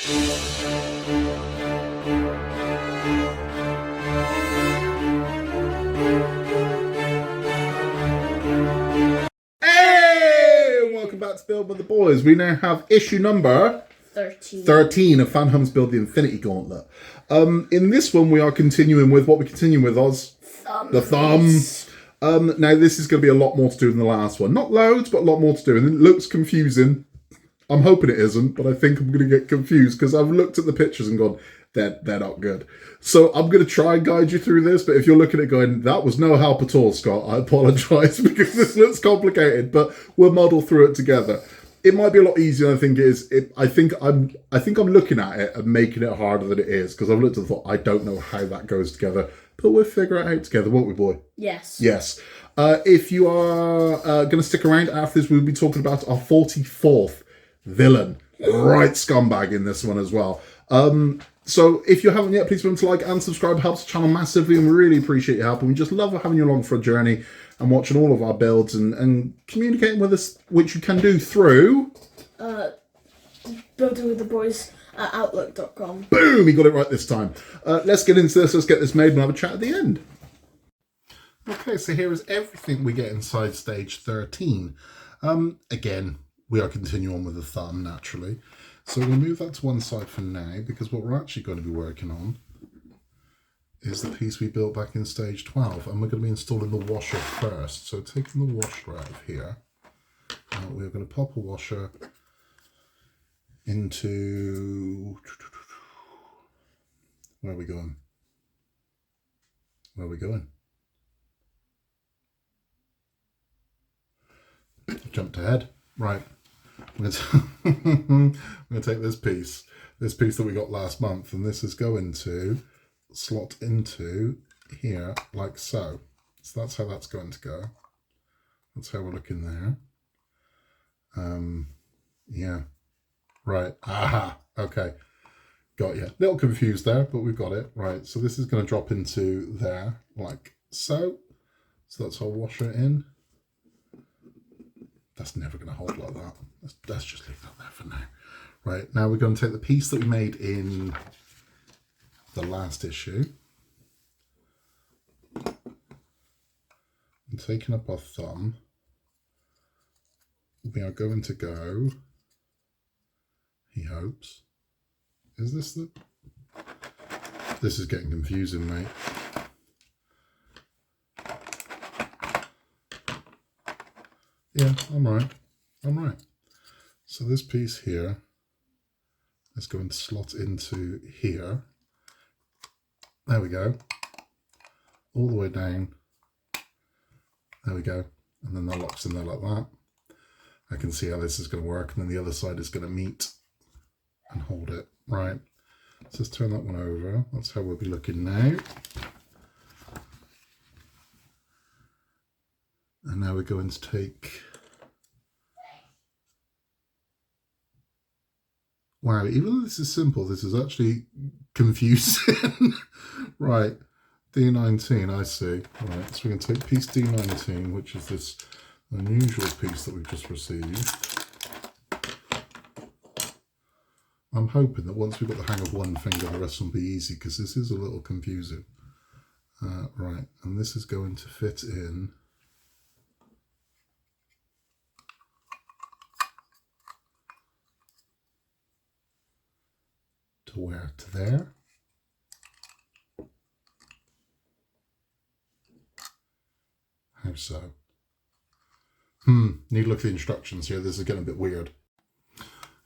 Hey! Welcome back to Build with the Boys. We now have issue number 13 of Fanhome's Build the Infinity Gauntlet. In this one, we are continuing with what we continue with, Oz. The thumb. Now, this is going to be a lot more to do than the last one. Not loads, but a lot more to do. And it looks confusing. I'm hoping it isn't, but I think I'm going to get confused because I've looked at the pictures and gone, they're not good. So I'm going to try and guide you through this, but if you're looking at it going, that was no help at all, Scott, I apologise because this looks complicated, but we'll muddle through it together. It might be a lot easier than I think it is. I think I'm looking at it and making it harder than it is because I've looked at it and thought, I don't know how that goes together, but we'll figure it out together, won't we, boy? Yes. Yes. If you are going to stick around after this, we'll be talking about our 44th villain. Right scumbag in this one as well. So if you haven't yet, please remember to like and subscribe. It helps the channel massively and we really appreciate your help. And we just love having you along for a journey and watching all of our builds and communicating with us, which you can do through... Building with the Boys at Outlook.com. Boom! He got it right this time. Let's get into this. Let's get this made and have a chat at the end. Okay, so here is everything we get inside stage 13. Again, we are continuing on with the thumb, naturally. So we'll move that to one side for now, because what we're actually going to be working on is the piece we built back in stage 12, and we're going to be installing the washer first. So taking the washer out of here, we're going to pop a washer into... Where are we going? Where are we going? Jumped ahead. Right. I'm going to take this piece that we got last month, and this is going to slot into here like so. So that's how that's going to go. That's how we're looking there. Yeah. Right. Aha. Okay. Got you. Little confused there, but we've got it. Right. So this is going to drop into there like so. So that's how I'll wash it in. That's never going to hold like that. Let's just leave that there for now. Right, now we're going to take the piece that we made in the last issue and taking up our thumb, we are going to go, he hopes, is this the... This is getting confusing, mate. Yeah, I'm right. So this piece here is going to slot into here. There we go. All the way down. There we go. And then that locks in there like that. I can see how this is going to work. And then the other side is going to meet and hold it. Right. So let's turn that one over. That's how we'll be looking now. And now we're going to take... Wow, even though this is simple, this is actually confusing. Right, D19, I see. Right, so we're going to take piece D19, which is this unusual piece that we've just received. I'm hoping that once we've got the hang of one finger, the rest will be easy, because this is a little confusing. Right, and this is going to fit in. To where? To there. How so? Need to look at the instructions here. This is getting a bit weird.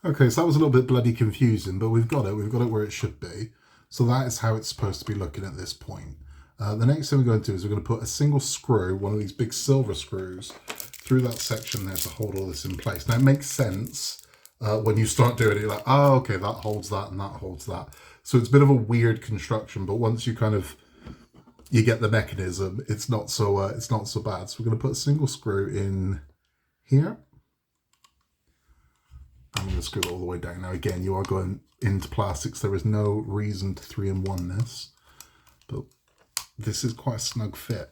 Okay, so that was a little bit bloody confusing, but we've got it. We've got it where it should be. So that is how it's supposed to be looking at this point. The next thing we're going to do is we're going to put a single screw, one of these big silver screws, through that section there to hold all this in place. Now it makes sense. When you start doing it, you're like, oh, okay, that holds that and that holds that. So it's a bit of a weird construction, but once you you get the mechanism, it's not so bad. So we're going to put a single screw in here. I'm going to screw it all the way down. Now again, you are going into plastics. There is no reason to 3-in-1 this, but this is quite a snug fit.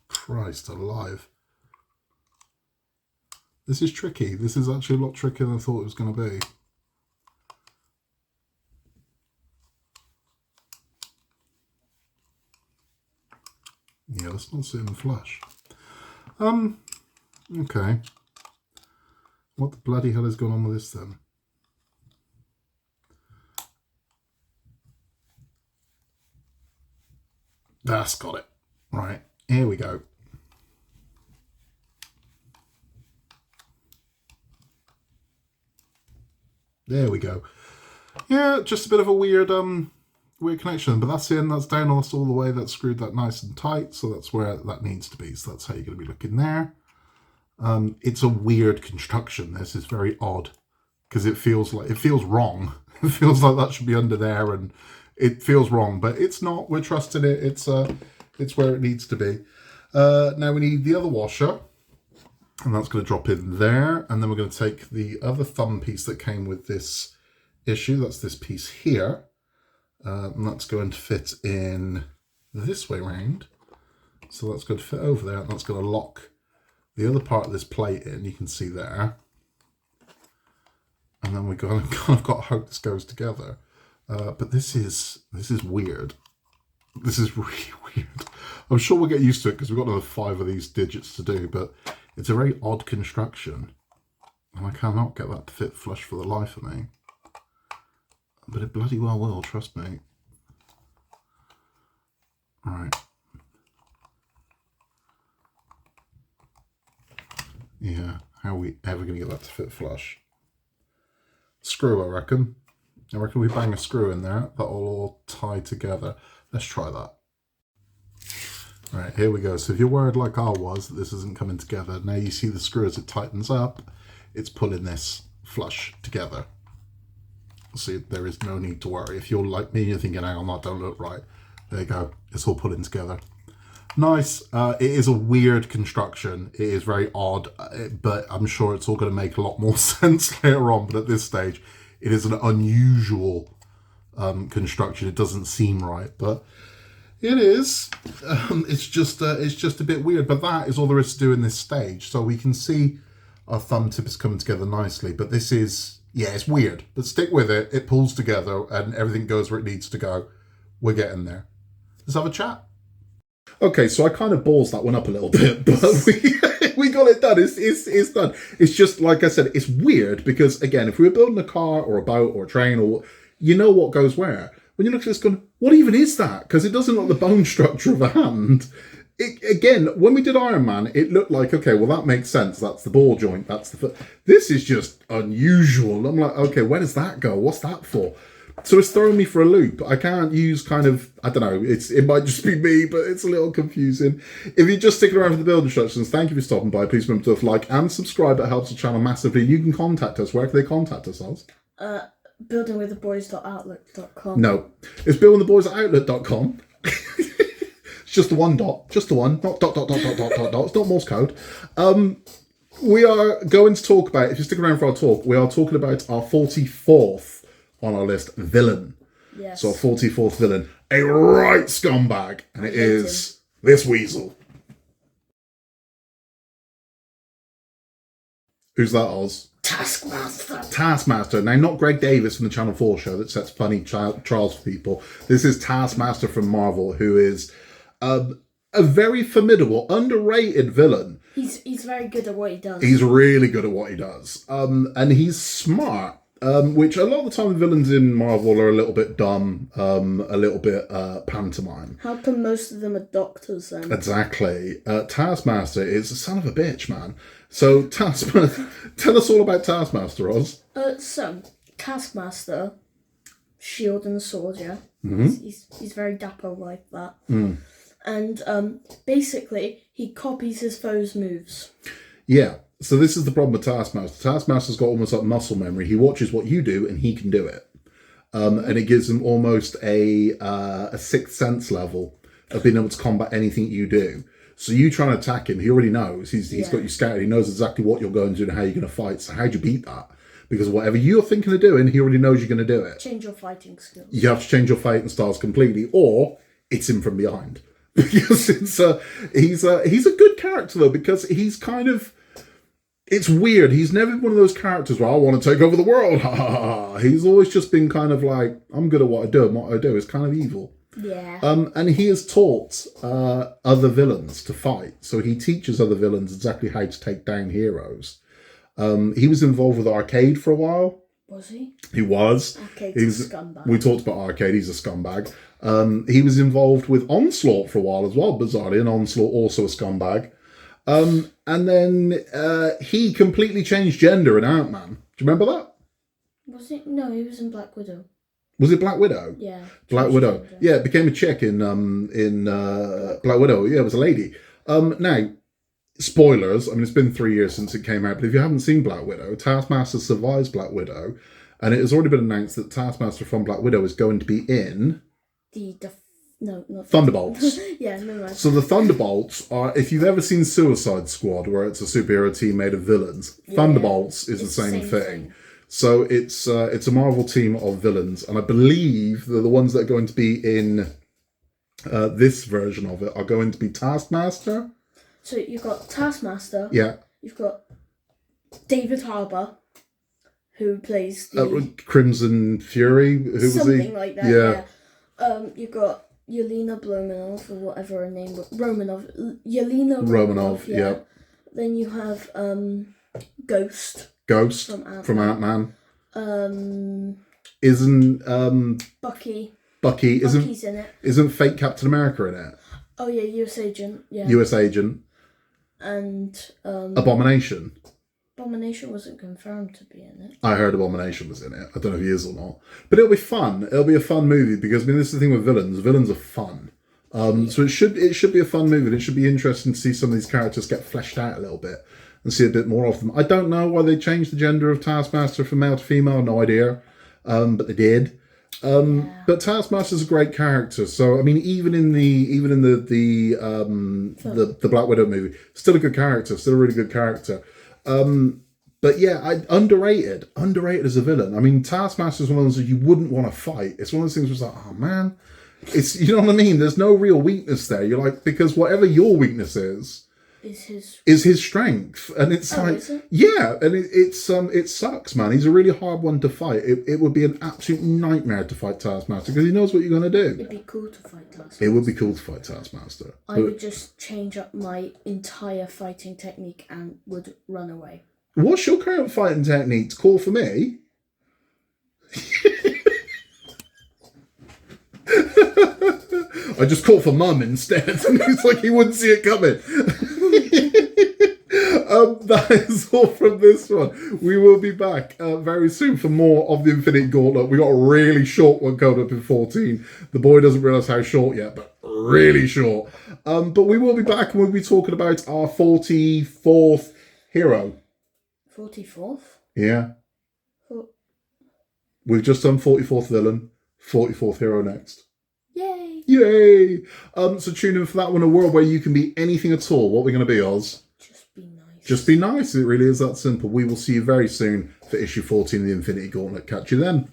Christ alive. This is tricky. This is actually a lot trickier than I thought it was going to be. Yeah, let's not see in the flesh. Okay. What the bloody hell is going on with this then? That's got it. Right, here we go. There we go. Yeah, just a bit of a weird weird connection, but that's in, that's down, that's all the way, that's screwed that nice and tight, so that's where that needs to be. So that's how you're going to be looking there. It's a weird construction. This is very odd because it feels wrong. It feels like that should be under there, and it feels wrong, but it's not. We're trusting it. It's where it needs to be. Now we need the other washer, and that's going to drop in there, and then we're going to take the other thumb piece that came with this issue. That's this piece here, and that's going to fit in this way round. So that's going to fit over there, and that's going to lock the other part of this plate in. You can see there, and then we're going to kind of got to hope this goes together. But this is weird. This is really weird. I'm sure we'll get used to it because we've got another 5 of these digits to do, but it's a very odd construction, and I cannot get that to fit flush for the life of me. But it bloody well will, trust me. Right. Yeah, how are we ever going to get that to fit flush? Screw, I reckon. I reckon we bang a screw in there. That'll all tie together. Let's try that. Right, here we go. So if you're worried like I was that this isn't coming together, now you see the screw as it tightens up, it's pulling this flush together. See, there is no need to worry. If you're like me, you're thinking, hang on, that don't look right. There you go. It's all pulling together. Nice. It is a weird construction. It is very odd, but I'm sure it's all going to make a lot more sense later on. But at this stage, it is an unusual construction. It doesn't seem right, but it is. It's just a bit weird. But that is all there is to do in this stage. So we can see our thumb tip is coming together nicely. But this is, yeah, it's weird. But stick with it. It pulls together and everything goes where it needs to go. We're getting there. Let's have a chat. Okay, so I kind of balls that one up a little bit, but we got it done. It's done. It's just, like I said, it's weird because, again, if we were building a car or a boat or a train, or you know what goes where. When you look at this going, what even is that? Because it doesn't look like the bone structure of a hand. Again, when we did Iron Man, it looked like, okay, well, that makes sense. That's the ball joint. That's the foot. This is just unusual. I'm like, okay, where does that go? What's that for? So it's throwing me for a loop. I can't use kind of, I don't know, it might just be me, but it's a little confusing. If you're just sticking around for the build instructions, thank you for stopping by. Please remember to like and subscribe. It helps the channel massively. You can contact us. Where can they contact us, Oz? Buildingwiththeboys.outlook.com. No, it's buildingwiththeboys@outlook.com. It's just the one dot, just the one, not dot. It's not Morse code. We are going to talk about, if you stick around for our talk, we are talking about our 44th on our list villain. Yes. So our 44th villain, a right scumbag, and it is this weasel. Who's that, Oz? Taskmaster. Now, not Greg Davis from the Channel 4 show that sets funny trials for people. This is Taskmaster from Marvel, who is a very formidable, underrated villain. He's very good at what he does. He's really good at what he does. And he's smart. Which a lot of the time villains in Marvel are a little bit dumb, a little bit pantomime. How come most of them are doctors then? Exactly. Taskmaster is a son of a bitch, man. So Taskmaster, tell us all about Taskmaster, Oz. So Taskmaster, shield and sword, yeah. Mm-hmm. He's very dapper like that. Mm. And basically he copies his foes' moves. Yeah. So this is the problem with Taskmaster. Taskmaster's got almost like muscle memory. He watches what you do and he can do it. And it gives him almost a sixth sense level of being able to combat anything you do. So you trying to attack him, he already knows. He's got you scouted. He knows exactly what you're going to do and how you're going to fight. So how'd you beat that? Because whatever you're thinking of doing, he already knows you're going to do it. Change your fighting skills. You have to change your fighting styles completely, or it's him from behind. Because he's a good character though, because he's kind of, It's weird. He's never been one of those characters where I want to take over the world. He's always just been kind of like, I'm good at what I do, and what I do is kind of evil. Yeah. And he has taught other villains to fight. So he teaches other villains exactly how to take down heroes. He was involved with Arcade for a while. Was he? He was. Arcade's a scumbag. We talked about Arcade. He's a scumbag. He was involved with Onslaught for a while as well, bizarrely, and Onslaught also a scumbag. And then he completely changed gender in Ant-Man. Do you remember that? Was it? No, he was in Black Widow. Was it Black Widow? Yeah. Black Widow. Gender. Yeah, it became a chick in Black Widow. Yeah, it was a lady. Now, spoilers. I mean, it's been 3 years since it came out, but if you haven't seen Black Widow, Taskmaster survives Black Widow, and it has already been announced that Taskmaster from Black Widow is going to be in No, not Thunderbolts. Yeah, no right. So the Thunderbolts are, if you've ever seen Suicide Squad, where it's a superhero team made of villains, Thunderbolts is the same thing. So it's a Marvel team of villains, and I believe they're the ones that are going to be in this version of it are going to be Taskmaster. So you've got Taskmaster. Yeah. You've got David Harbour, who plays the Crimson Fury. Who was he? Something like that. Yeah. You've got Yelena Blomanov, or whatever her name was. Yelena Romanov. Yeah. Then you have Ghost from Ant-Man. Isn't Bucky Bucky's in it. Isn't fake Captain America in it? Oh yeah, US Agent. Yeah. US Agent. And Abomination. Abomination wasn't confirmed to be in it. I heard Abomination was in it. I don't know if he is or not. But it'll be fun. It'll be a fun movie because, I mean, this is the thing with villains. Villains are fun. So it should be a fun movie. And it should be interesting to see some of these characters get fleshed out a little bit and see a bit more of them. I don't know why they changed the gender of Taskmaster from male to female. No idea. But they did. But Taskmaster's a great character. So I mean, even in the Black Widow movie, still a good character, still a really good character. But yeah, underrated as a villain. I mean, Taskmaster is one of those that you wouldn't want to fight. It's one of those things where it's like, oh man, it's, you know what I mean. There's no real weakness there. You're like, because whatever your weakness is his strength, and it's yeah, and it sucks, man. He's a really hard one to fight. It would be an absolute nightmare to fight Taskmaster because he knows what you're going to do. It'd be cool to fight Taskmaster. It would be cool to fight Taskmaster. I would just change up my entire fighting technique and would run away. What's your current fighting technique? Call for me. I just called for Mum instead. It's like he wouldn't see it coming. That is all from this one. We will be back very soon for more of the Infinity Gauntlet. We got a really short one coming up in 14. The boy doesn't realise how short yet, but really short. But we will be back and we'll be talking about our 44th hero. 44th? Yeah. We've just done 44th villain, 44th hero next. Yay! Yay! So tune in for that one, a world where you can be anything at all. What we're going to be, Oz? Just be nice. Just be nice. It really is that simple. We will see you very soon for issue 14 of the Infinity Gauntlet. Catch you then.